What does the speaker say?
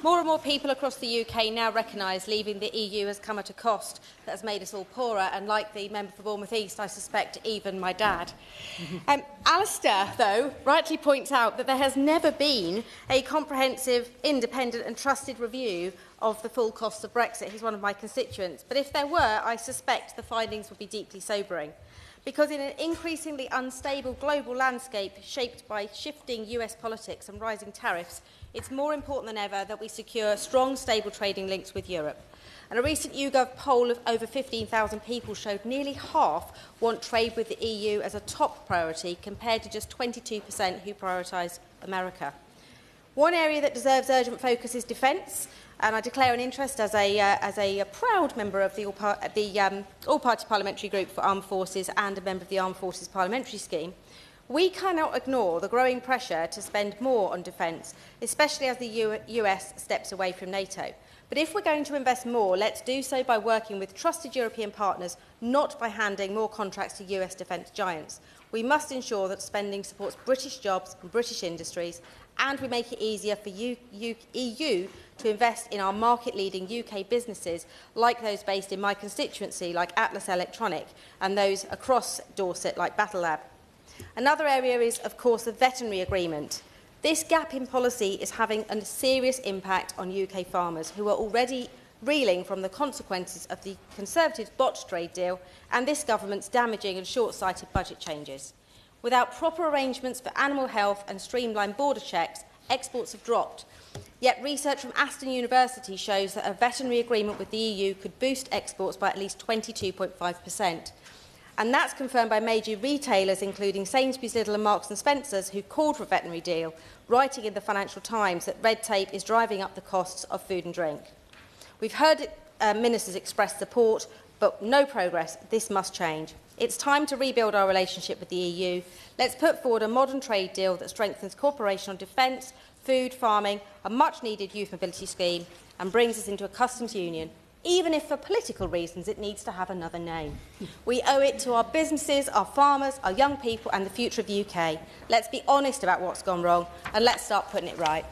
More and more people across the UK now recognise leaving the EU has come at a cost that has made us all poorer, and like the member for Bournemouth East, I suspect even my dad. Alistair, though, rightly points out that there has never been a comprehensive, independent and trusted review of the full costs of Brexit. He's one of my constituents. But if there were, I suspect the findings would be deeply sobering. Because in an increasingly unstable global landscape shaped by shifting US politics and rising tariffs, it's more important than ever that we secure strong, stable trading links with Europe. And a recent YouGov poll of over 15,000 people showed nearly half want trade with the EU as a top priority, compared to just 22% who prioritise America. One area that deserves urgent focus is defence, and I declare an interest as a proud member of the All-Party Parliamentary Group for Armed Forces and a member of the Armed Forces Parliamentary Scheme. We cannot ignore the growing pressure to spend more on defence, especially as the US steps away from NATO. But if we're going to invest more, let's do so by working with trusted European partners, not by handing more contracts to US defence giants. We must ensure that spending supports British jobs and British industries, and we make it easier for EU to invest in our market-leading UK businesses, like those based in my constituency, like Atlas Electronic, and those across Dorset, like Battle Lab. Another area is, of course, the veterinary agreement. This gap in policy is having a serious impact on UK farmers, who are already reeling from the consequences of the Conservatives' botched trade deal and this government's damaging and short-sighted budget changes. Without proper arrangements for animal health and streamlined border checks, exports have dropped. Yet research from Aston University shows that a veterinary agreement with the EU could boost exports by at least 22.5%. And that's confirmed by major retailers, including Sainsbury's, Lidl and Marks and Spencer's, who called for a veterinary deal, writing in the Financial Times that red tape is driving up the costs of food and drink. We've heard ministers express support, but no progress. This must change. It's time to rebuild our relationship with the EU. Let's put forward a modern trade deal that strengthens cooperation on defence, food, farming, a much-needed youth mobility scheme, and brings us into a customs union, even if for political reasons it needs to have another name. We owe it to our businesses, our farmers, our young people and the future of the UK. Let's be honest about what's gone wrong, and let's start putting it right.